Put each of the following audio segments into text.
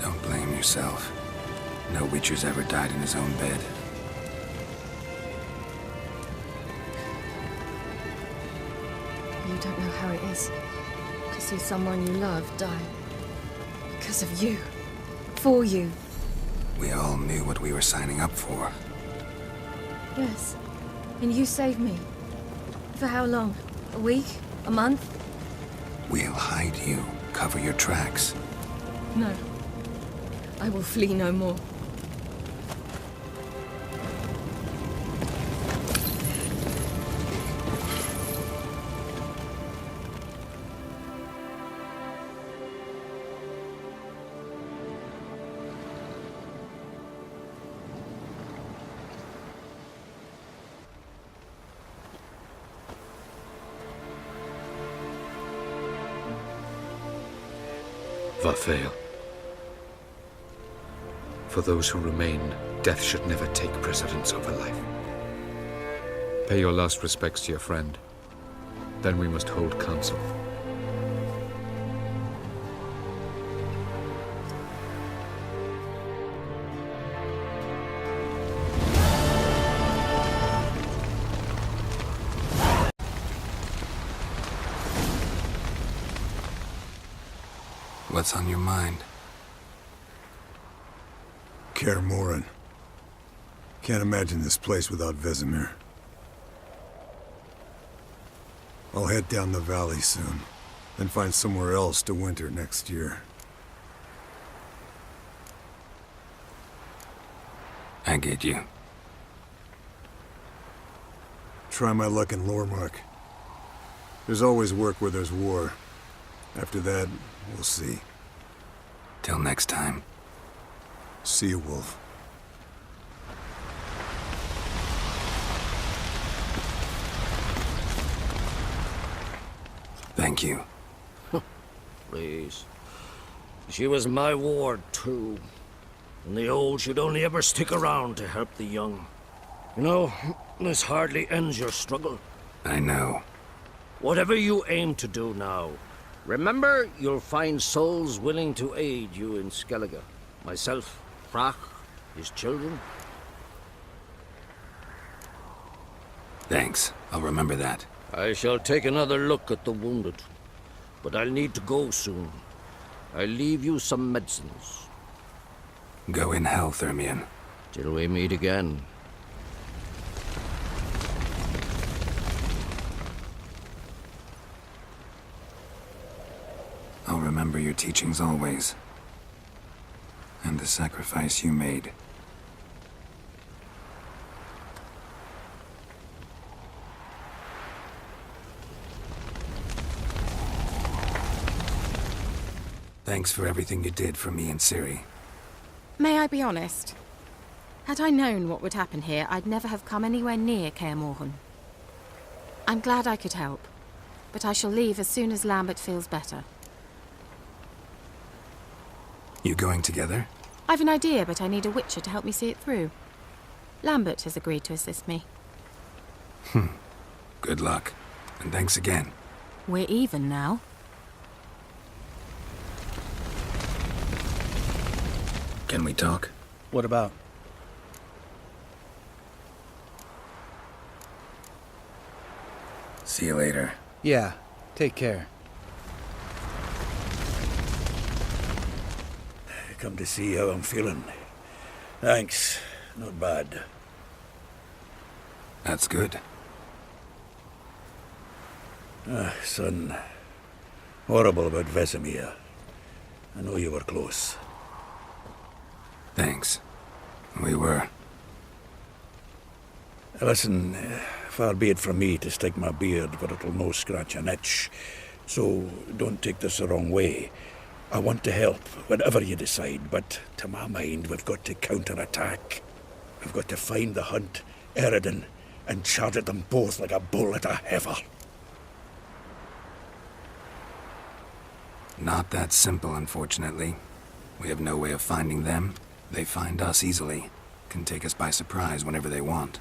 Don't blame yourself. No Witcher's ever died in his own bed. You don't know how it is to see someone you love die. Because of you. For you. We all knew what we were signing up for. Yes. And you saved me. For how long? A week? A month? We'll hide you. Cover your tracks. No. I will flee no more. Varfail. For those who remain, death should never take precedence over life. Pay your last respects to your friend. Then we must hold council. What's on your mind? Kaer Morhen. Can't imagine this place without Vesemir. I'll head down the valley soon, then find somewhere else to winter next year. I get you. Try my luck in Lormark. There's always work where there's war. After that, we'll see. Till next time. See you, Wolf. Thank you. Please. She was my ward, too. And the old should only ever stick around to help the young. You know, this hardly ends your struggle. I know. Whatever you aim to do now, remember you'll find souls willing to aid you in Skellige. Myself, Frach, his children. Thanks. I'll remember that. I shall take another look at the wounded. But I'll need to go soon. I'll leave you some medicines. Go in hell, Thermion. Till we meet again. I'll remember your teachings always. And the sacrifice you made. Thanks for everything you did for me and Ciri. May I be honest? Had I known what would happen here, I'd never have come anywhere near Kaer Morhen. I'm glad I could help, but I shall leave as soon as Lambert feels better. You going together? I've an idea, but I need a Witcher to help me see it through. Lambert has agreed to assist me. Good luck. And thanks again. We're even now. Can we talk? What about? See you later. Yeah, take care. Come to see how I'm feeling. Thanks. Not bad. That's good. Son. Horrible about Vesemir. I know you were close. Thanks. We were. Listen, far be it from me to stick my beard, but it'll no scratch an itch. So don't take this the wrong way. I want to help, whatever you decide, but to my mind, we've got to counterattack. We've got to find the Hunt, Eredin, and charge at them both like a bull at a heifer. Not that simple, unfortunately. We have no way of finding them. They find us easily. Can take us by surprise whenever they want.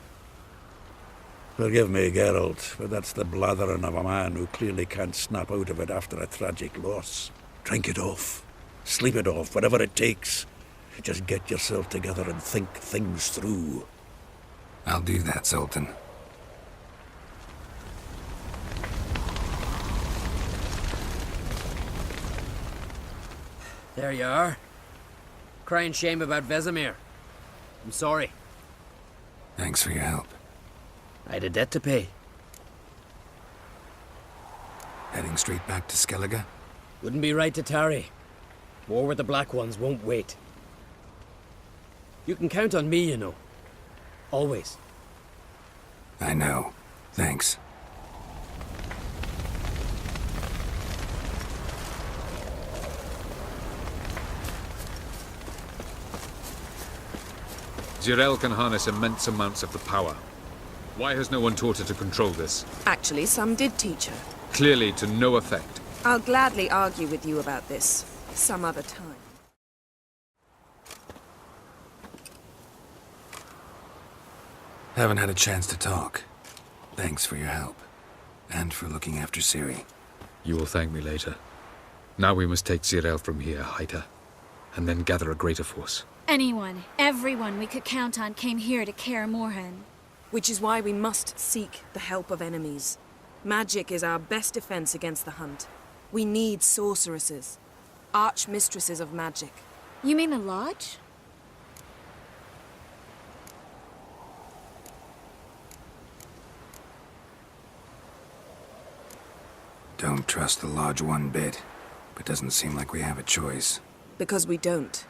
Forgive me, Geralt, but that's the blathering of a man who clearly can't snap out of it after a tragic loss. Drink it off. Sleep it off, whatever it takes. Just get yourself together and think things through. I'll do that, Sultan. There you are. Crying shame about Vesemir. I'm sorry. Thanks for your help. I had a debt to pay. Heading straight back to Skellige? Wouldn't be right to tarry. War with the Black Ones won't wait. You can count on me, you know. Always. I know. Thanks. Zirael can harness immense amounts of the power. Why has no one taught her to control this? Actually, some did teach her. Clearly to no effect. I'll gladly argue with you about this some other time. Haven't had a chance to talk. Thanks for your help. And for looking after Ciri. You will thank me later. Now we must take Zirael from here, hide her, and then gather a greater force. Anyone, everyone we could count on came here to Kaer Morhen. Which is why we must seek the help of enemies. Magic is our best defense against the Hunt. We need sorceresses. Archmistresses of magic. You mean the Lodge? Don't trust the Lodge one bit, but doesn't seem like we have a choice. Because we don't.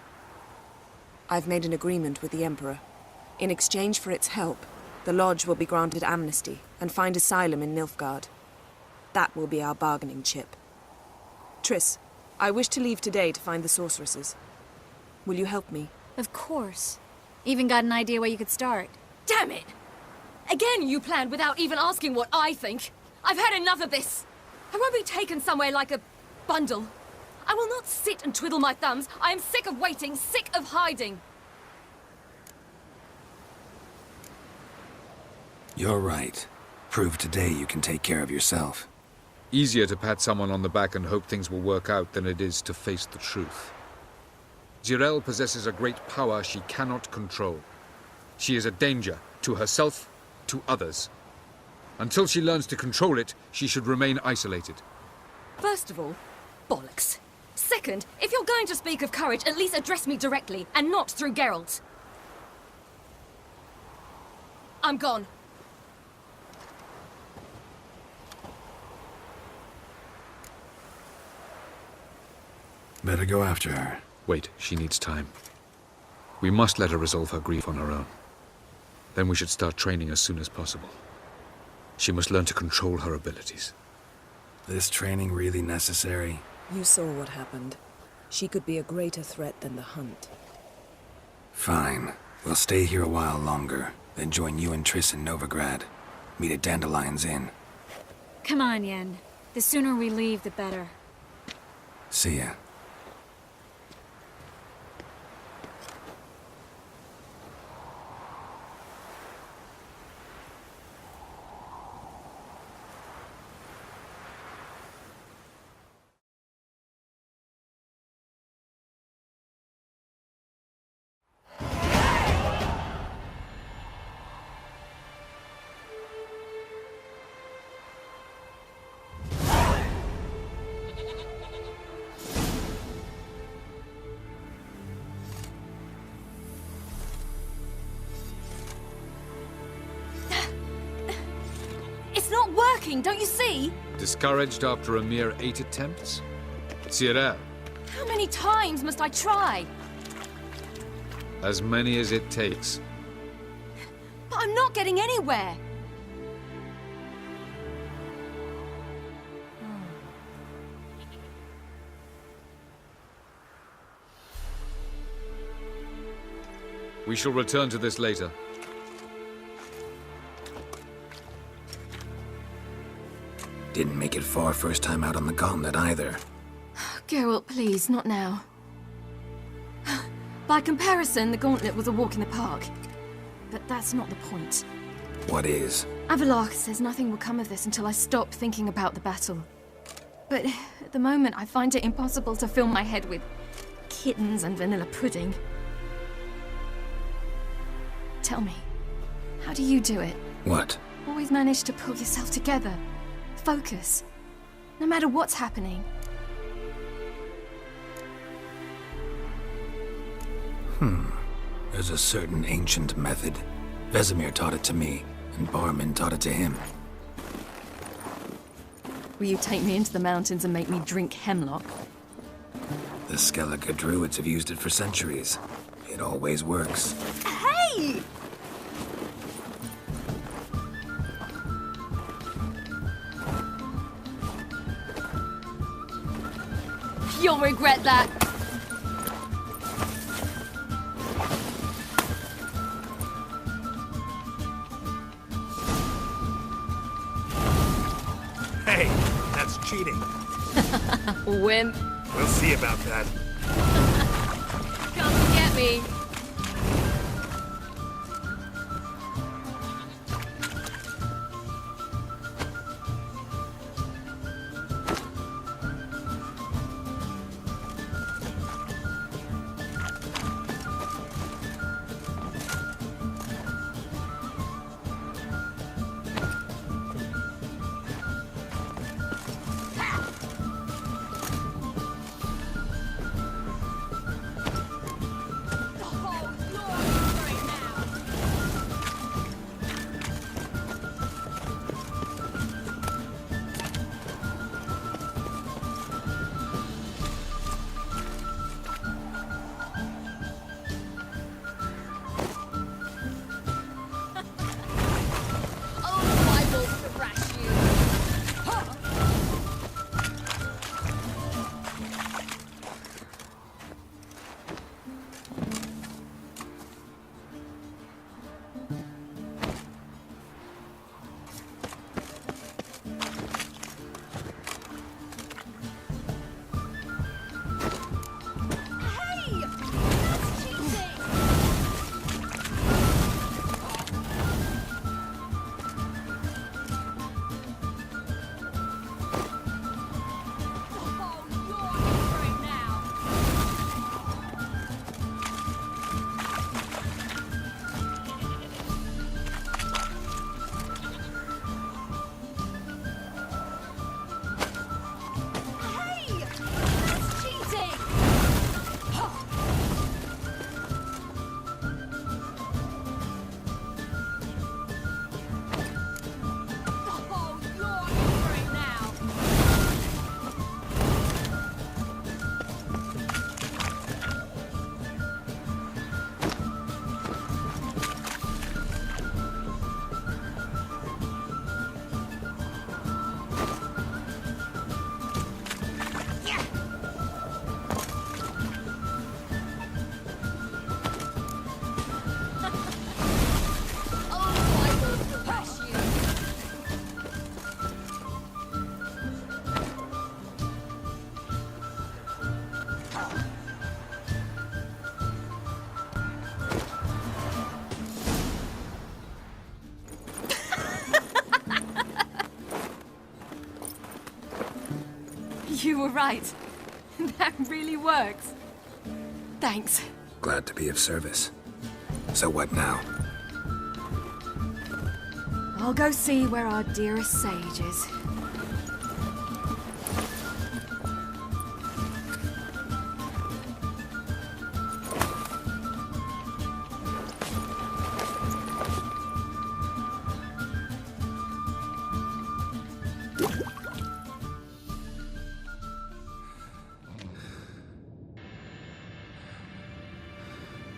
I've made an agreement with the Emperor. In exchange for its help, the Lodge will be granted amnesty and find asylum in Nilfgaard. That will be our bargaining chip. Triss, I wish to leave today to find the sorceresses. Will you help me? Of course. Even got an idea where you could start. Damn it! Again you planned without even asking what I think. I've had enough of this. I won't be taken somewhere like a bundle. I will not sit and twiddle my thumbs. I am sick of waiting, sick of hiding. You're right. Prove today you can take care of yourself. Easier to pat someone on the back and hope things will work out than it is to face the truth. Zirael possesses a great power she cannot control. She is a danger to herself, to others. Until she learns to control it, she should remain isolated. First of all, bollocks. Second, if you're going to speak of courage, at least address me directly, and not through Geralt. I'm gone. Better go after her. Wait, she needs time. We must let her resolve her grief on her own. Then we should start training as soon as possible. She must learn to control her abilities. This training really necessary? You saw what happened. She could be a greater threat than the Hunt. Fine. We'll stay here a while longer, then join you and Triss in Novigrad. Meet at Dandelion's Inn. Come on, Yen. The sooner we leave, the better. See ya. Don't you see? Discouraged after a mere 8 attempts? Zirael. How many times must I try? As many as it takes. But I'm not getting anywhere. We shall return to this later. Didn't make it far first time out on the gauntlet either. Geralt, please, not now. By comparison, the gauntlet was a walk in the park. But that's not the point. What is? Avallac'h says nothing will come of this until I stop thinking about the battle. But at the moment, I find it impossible to fill my head with kittens and vanilla pudding. Tell me, how do you do it? What? Always manage to pull yourself together. Focus. No matter what's happening. There's a certain ancient method. Vesemir taught it to me, and Barman taught it to him. Will you take me into the mountains and make me drink hemlock? The Skellige druids have used it for centuries. It always works. Hey! You'll regret that. Hey, that's cheating. Wimp. We'll see about that. Come get me. You were right. That really works. Thanks. Glad to be of service. So what now? I'll go see where our dearest sage is.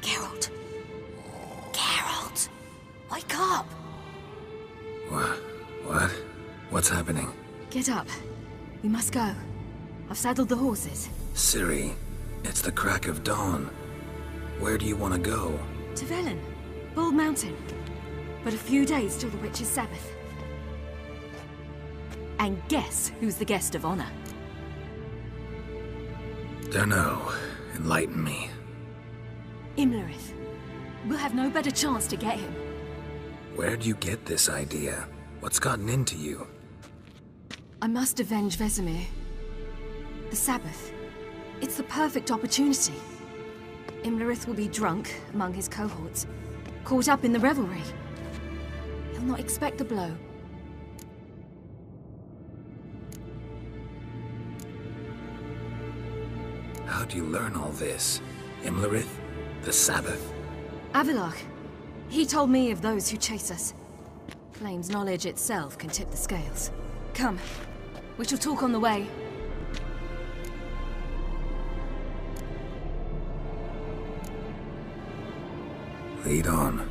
Geralt. Geralt! Wake up! What? What's happening? Get up. We must go. I've saddled the horses. Ciri, it's the crack of dawn. Where do you want to go? To Velen. Bald Mountain. But a few days till the Witch's Sabbath. And guess who's the guest of honor? Dunno. Enlighten me. Imlerith. We'll have no better chance to get him. Where'd you get this idea? What's gotten into you? I must avenge Vesemir. The Sabbath. It's the perfect opportunity. Imlerith will be drunk among his cohorts, caught up in the revelry. He'll not expect the blow. How do you learn all this? Imlerith? The Sabbath? Avilark. He told me of those who chase us. Claims knowledge itself can tip the scales. Come, we shall talk on the way. Lead on.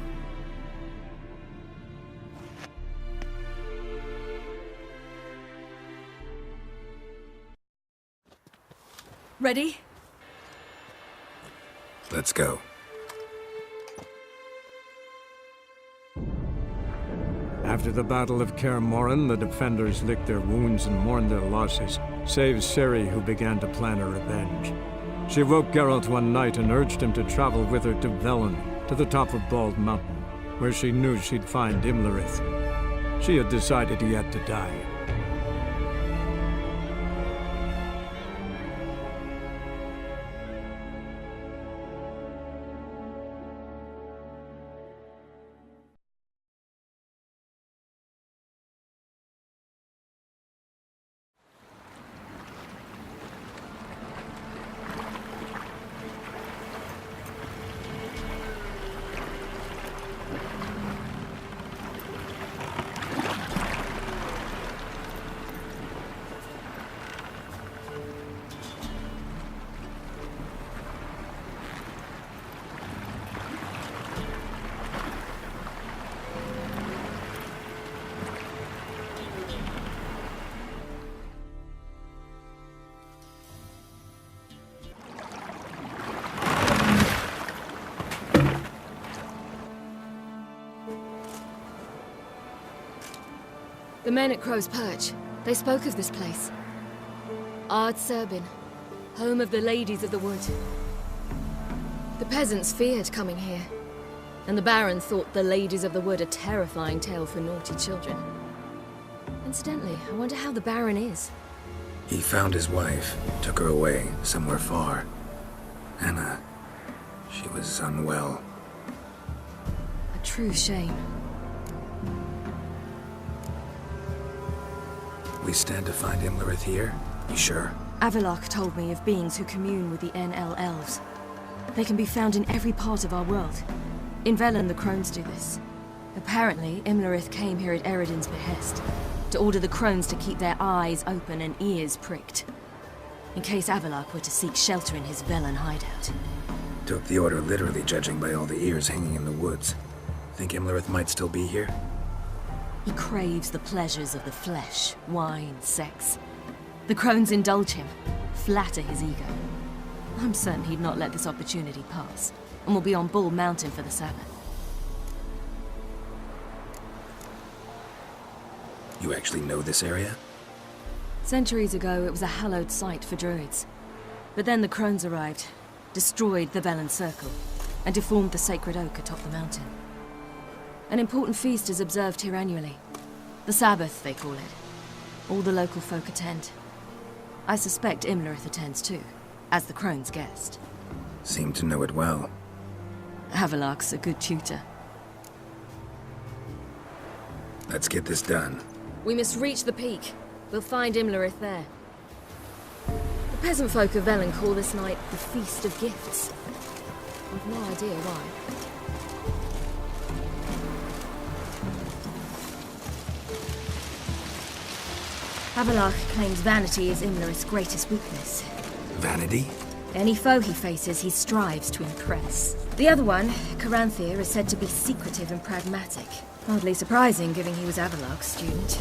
Ready? Let's go. After the Battle of Kaer Morhen, the defenders licked their wounds and mourned their losses, save Ciri, who began to plan a revenge. She woke Geralt one night and urged him to travel with her to Velen, to the top of Bald Mountain, where she knew she'd find Imlerith. She had decided he had to die. The men at Crow's Perch, they spoke of this place. Ard Serbin, home of the Ladies of the Wood. The peasants feared coming here, and the Baron thought the Ladies of the Wood a terrifying tale for naughty children. Incidentally, I wonder how the Baron is. He found his wife, took her away, somewhere far. Anna, she was unwell. A true shame. We stand to find Imlerith here? You sure? Avilark told me of beings who commune with the NL Elves. They can be found in every part of our world. In Velen, the Crones do this. Apparently, Imlerith came here at Eredin's behest, to order the Crones to keep their eyes open and ears pricked, in case Avilark were to seek shelter in his Velen hideout. Took the order literally, judging by all the ears hanging in the woods. Think Imlerith might still be here? He craves the pleasures of the flesh, wine, sex. The Crones indulge him, flatter his ego. I'm certain he'd not let this opportunity pass, and will be on Bull Mountain for the Sabbath. You actually know this area? Centuries ago, it was a hallowed site for druids. But then the Crones arrived, destroyed the Velen Circle, and deformed the sacred oak atop the mountain. An important feast is observed here annually. The Sabbath, they call it. All the local folk attend. I suspect Imlerith attends too, as the Crone's guest. Seem to know it well. Avilark's a good tutor. Let's get this done. We must reach the peak. We'll find Imlerith there. The peasant folk of Velen call this night the Feast of Gifts. I've no idea why. Avilark claims vanity is Imlerith's greatest weakness. Vanity? Any foe he faces, he strives to impress. The other one, Caranthir, is said to be secretive and pragmatic. Hardly surprising, given he was Avilark's student.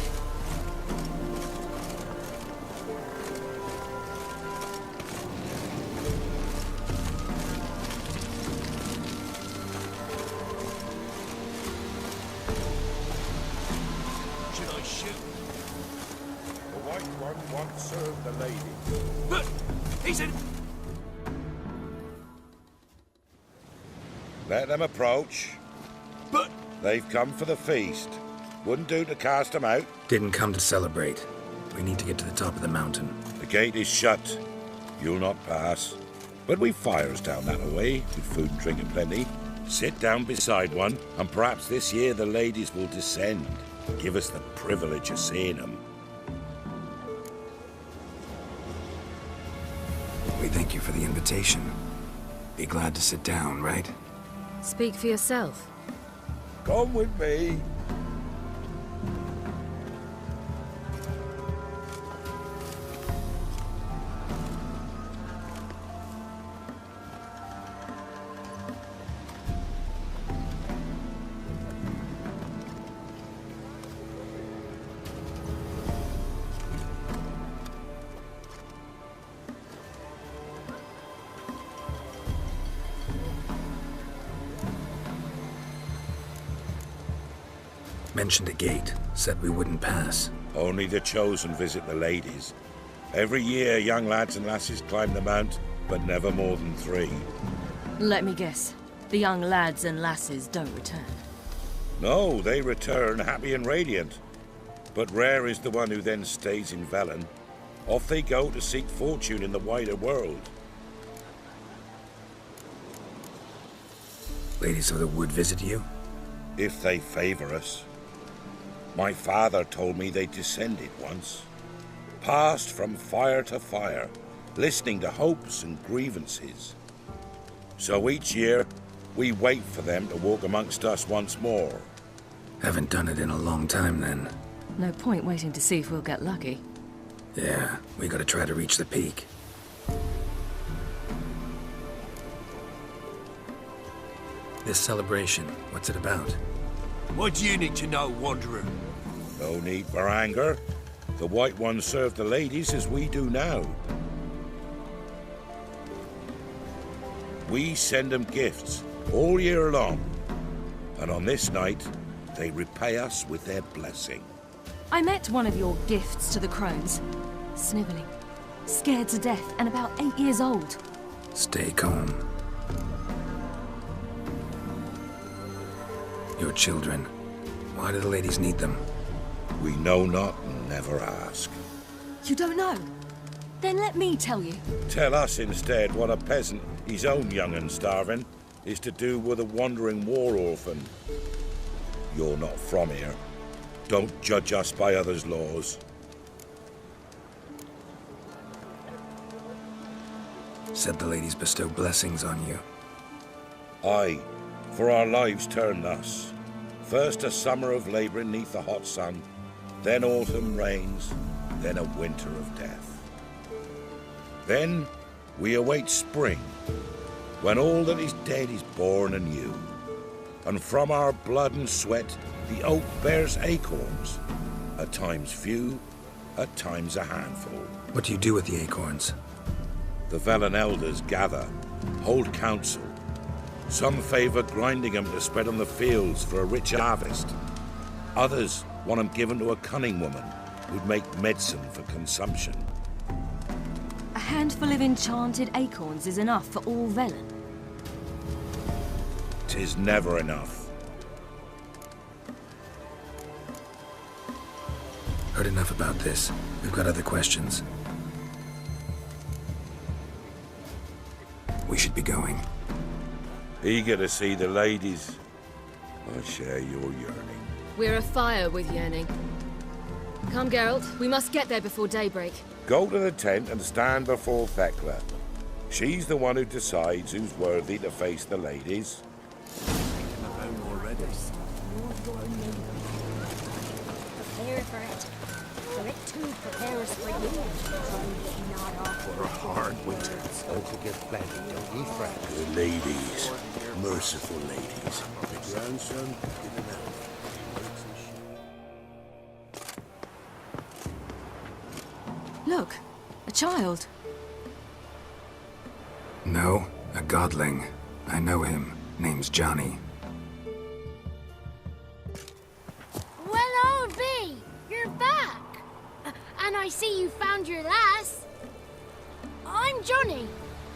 Should I shoot? The white one won't serve the lady. But he's in. Let them approach. But they've come for the feast. Wouldn't do to cast them out. Didn't come to celebrate. We need to get to the top of the mountain. The gate is shut. You'll not pass. But we've fires down that away, with food and drink and plenty. Sit down beside one, and perhaps this year the ladies will descend. Give us the privilege of seeing them. We thank you for the invitation. Be glad to sit down, right? Speak for yourself. Come with me. Mentioned a gate, said we wouldn't pass. Only the chosen visit the ladies. Every year, young lads and lasses climb the mount, but never more than 3. Let me guess. The young lads and lasses don't return. No, they return happy and radiant. But rare is the one who then stays in Velen. Off they go to seek fortune in the wider world. Ladies of the Wood visit you? If they favor us. My father told me they descended once. Passed from fire to fire, listening to hopes and grievances. So each year, we wait for them to walk amongst us once more. Haven't done it in a long time, then. No point waiting to see if we'll get lucky. Yeah, we gotta try to reach the peak. This celebration, what's it about? What do you need to know, Wanderer? No need for anger. The White Ones serve the ladies as we do now. We send them gifts all year long. And on this night, they repay us with their blessing. I met one of your gifts to the crones. Snivelling, scared to death, and about 8 years old. Stay calm. Your children. Why do the ladies need them? We know not and never ask. You don't know? Then let me tell you. Tell us instead what a peasant, his own young and starving, is to do with a wandering war orphan. You're not from here. Don't judge us by others' laws. Said the ladies bestow blessings on you. Aye, for our lives turn thus. First a summer of labouring neath the hot sun, then autumn rains, then a winter of death. Then we await spring, when all that is dead is born anew. And from our blood and sweat the oak bears acorns, at times few, at times a handful. What do you do with the acorns? The Velen elders gather, hold council. Some favour grinding them to spread on the fields for a rich harvest. Others want them given to a cunning woman who'd make medicine for consumption. A handful of enchanted acorns is enough for all Velen. 'Tis never enough. Heard enough about this. We've got other questions. We should be going. Eager to see the ladies. I share your yearning. We're afire with yearning. Come, Geralt. We must get there before daybreak. Go to the tent and stand before Thekla. She's the one who decides who's worthy to face the ladies. Prepare for it. For it too prepares for you. Not off. For a hard winter. Don't forget plenty, don't ye fret. The ladies. Merciful ladies. The grandson, get him out. Look, a child. No, a godling. I know him. Name's Johnny. Well, old B, you're back. And I see you found your lass. I'm Johnny.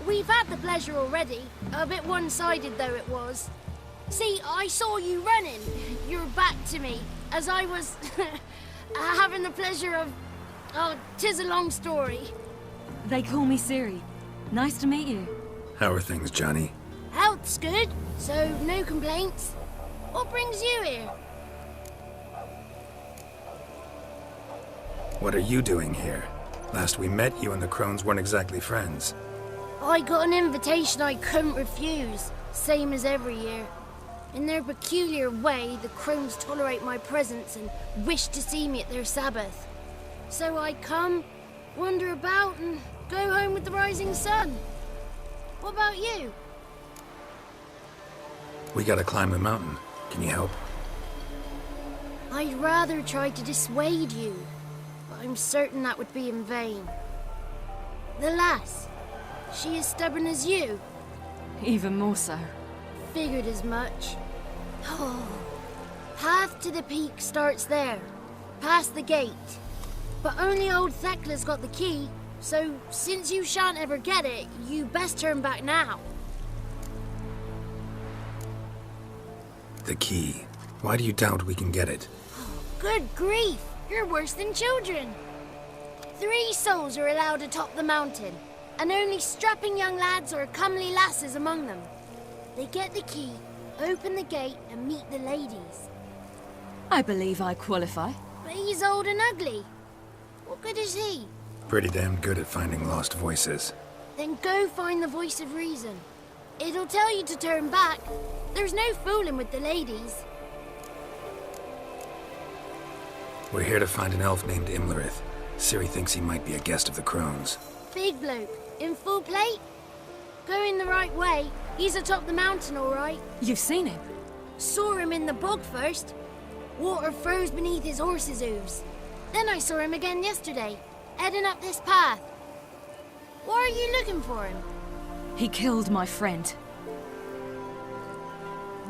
We've had the pleasure already. A bit one-sided though it was. See, I saw you running. Your back to me, as I was having the pleasure of... Oh, 'tis a long story. They call me Ciri. Nice to meet you. How are things, Johnny? Health's good, so no complaints. What brings you here? What are you doing here? Last we met, you and the Crones weren't exactly friends. I got an invitation I couldn't refuse, same as every year. In their peculiar way, the Crones tolerate my presence and wish to see me at their Sabbath. So I come, wander about, and go home with the rising sun. What about you? We gotta climb the mountain. Can you help? I'd rather try to dissuade you, but I'm certain that would be in vain. The lass, she as stubborn as you? Even more so. Figured as much. Oh, path to the peak starts there, past the gate. But only old Thekla's got the key, so since you shan't ever get it, you best turn back now. The key. Why do you doubt we can get it? Good grief, you're worse than children. 3 souls are allowed atop the mountain, and only strapping young lads or comely lasses among them. They get the key, open the gate, and meet the ladies. I believe I qualify. But he's old and ugly. What good is he? Pretty damn good at finding lost voices. Then go find the voice of reason. It'll tell you to turn back. There's no fooling with the ladies. We're here to find an elf named Imlerith. Ciri thinks he might be a guest of the Crones. Big bloke, in full plate? Going the right way. He's atop the mountain, all right. You've seen him? Saw him in the bog first. Water froze beneath his horse's hooves. Then I saw him again yesterday, heading up this path. Why are you looking for him? He killed my friend.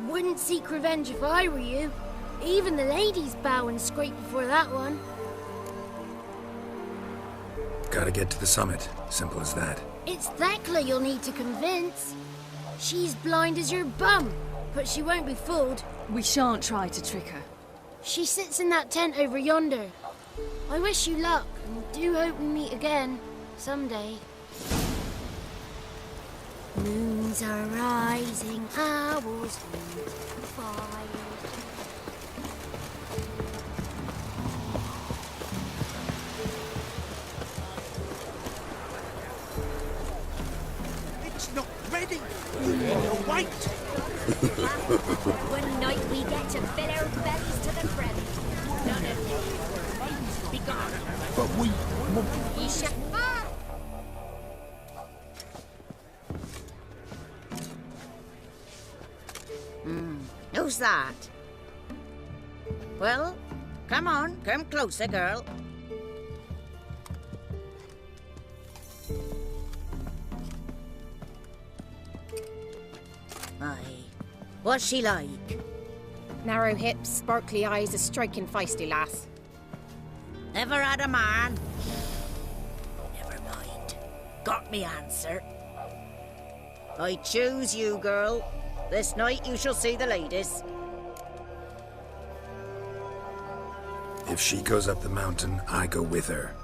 Wouldn't seek revenge if I were you. Even the ladies bow and scrape before that one. Gotta get to the summit. Simple as that. It's Thekla you'll need to convince. She's blind as your bum, but she won't be fooled. We shan't try to trick her. She sits in that tent over yonder. I wish you luck, and do hope we meet again, someday. Moons are rising, owls fire. It's not ready. You'll wait. One night we get to fill our bellies to the brim. None of you. Be gone. But we... Ye shall... Who's that? Well, come on, come closer, girl. Aye. What's she like? Narrow hips, sparkly eyes, a striking feisty lass. Ever had a man? Never mind. Got me answer. I choose you, girl. This night you shall see the ladies. If she goes up the mountain, I go with her.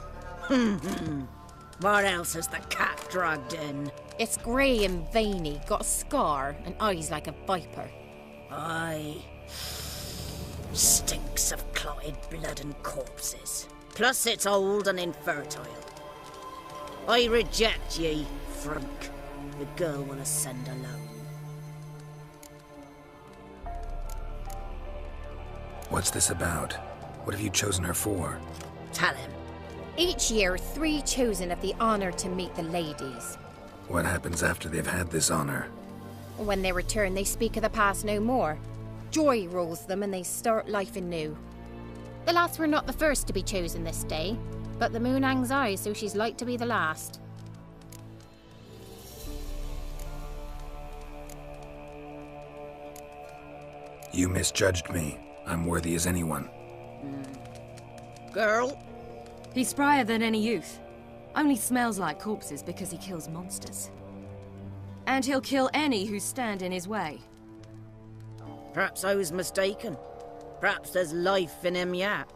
What else has the cat dragged in? It's grey and veiny, got a scar, and eyes like a viper. Aye. Stinks of clotted blood and corpses. Plus it's old and infertile. I reject ye, Frank. The girl will ascend alone. What's this about? What have you chosen her for? Tell him. Each year, 3 chosen have the honour to meet the ladies. What happens after they've had this honor? When they return, they speak of the past no more. Joy rules them and they start life anew. The lass were not the first to be chosen this day, but the moon hangs high, so she's like to be the last. You misjudged me. I'm worthy as anyone. Girl? He's sprier than any youth. Only smells like corpses because he kills monsters. And he'll kill any who stand in his way. Perhaps I was mistaken. Perhaps there's life in him yet.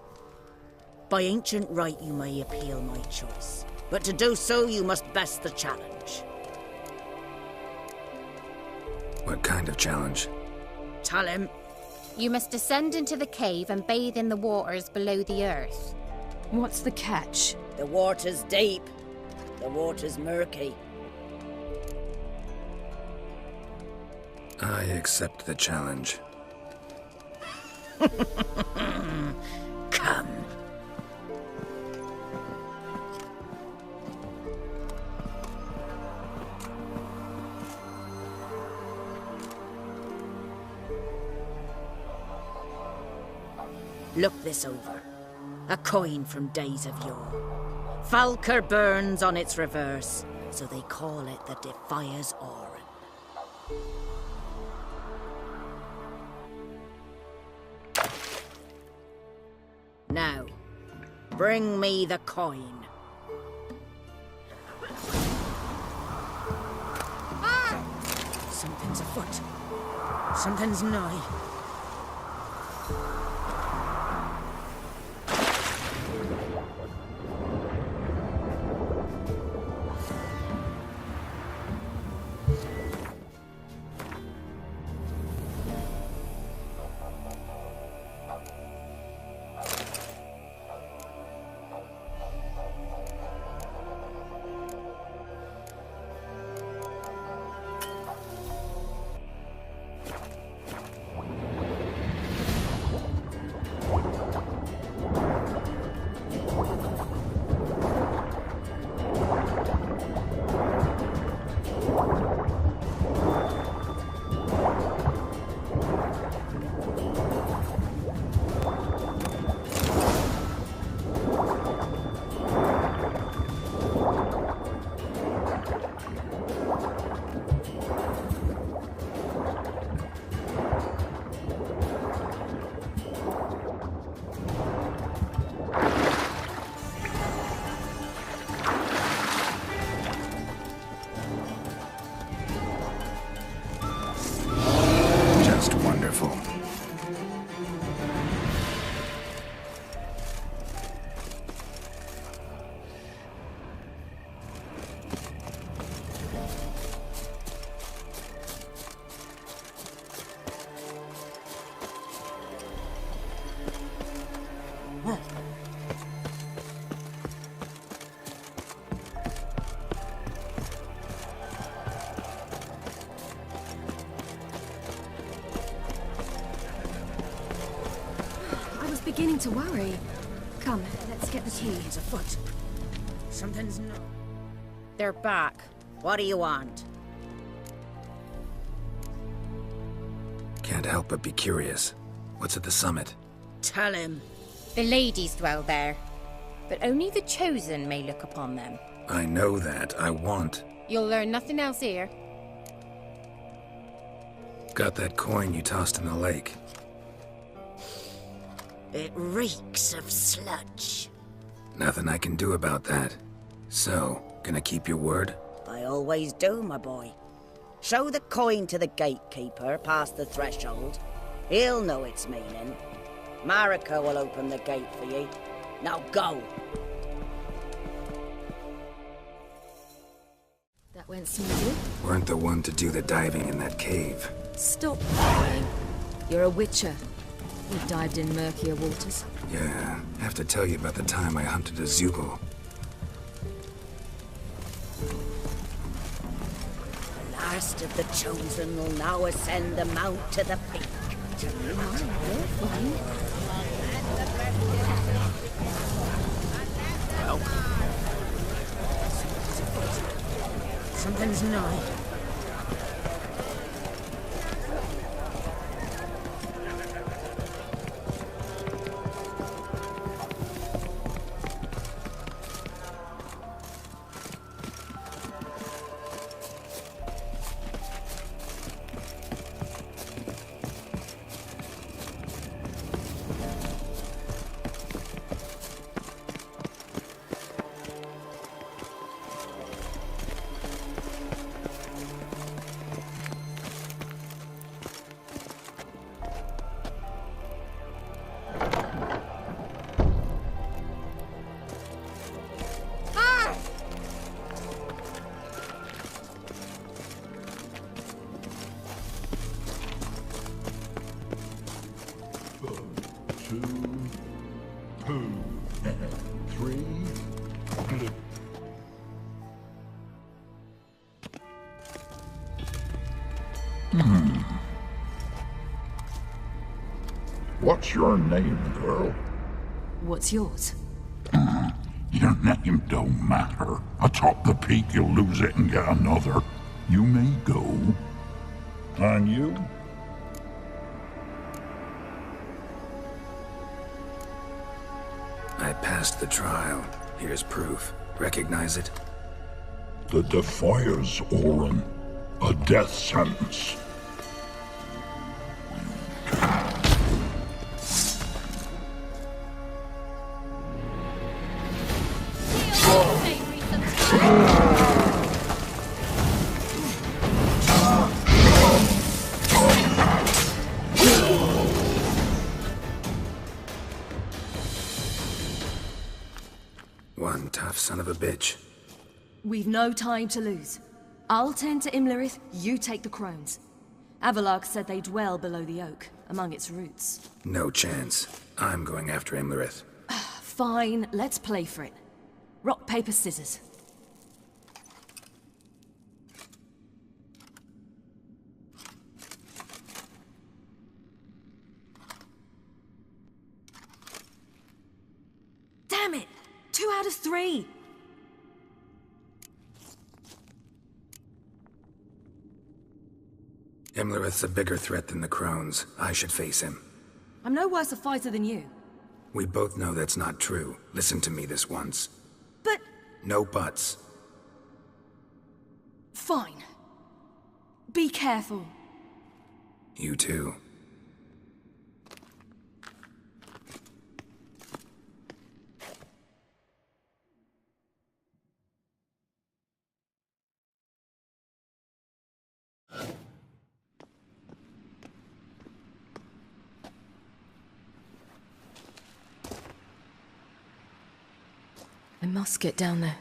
By ancient right you may appeal my choice. But to do so you must best the challenge. What kind of challenge? Tell him. You must descend into the cave and bathe in the waters below the earth. What's the catch? The water's deep. The water's murky. I accept the challenge. Come. Look this over. A coin from days of yore. Falker burns on its reverse, so they call it the Defias Orin. Now, bring me the coin. Something's afoot. Something's nigh. Beginning to worry. Come, let's get the key. Something's afoot. Something's not. They're back. What do you want? Can't help but be curious. What's at the summit? Tell him. The ladies dwell there, but only the chosen may look upon them. I know that. I want. You'll learn nothing else here. Got that coin you tossed in the lake. It reeks of sludge. Nothing I can do about that. So, gonna keep your word? I always do, my boy. Show the coin to the gatekeeper past the threshold. He'll know its meaning. Marika will open the gate for you. Now go! That went smoothly. Weren't the one to do the diving in that cave. Stop lying. You're a witcher. You dived in murkier waters. Yeah, have to tell you about the time I hunted a Zeugle. The last of the chosen will now ascend the mount to the peak. Well, something's nigh. What's your name, girl? What's yours? Your name don't matter. Atop the peak, you'll lose it and get another. You may go. And you? I passed the trial. Here's proof. Recognize it? The Defiers, Orin. A death sentence. One tough son of a bitch. We've no time to lose. I'll tend to Imlerith, you take the crones. Avalok said they dwell below the oak, among its roots. No chance. I'm going after Imlerith. Fine, let's play for it. Rock, paper, scissors. Damn it! 2 out of 3! Imlerith's a bigger threat than the crones. I should face him. I'm no worse a fighter than you. We both know that's not true. Listen to me this once. But... No buts. Fine. Be careful. You too. I must get down there.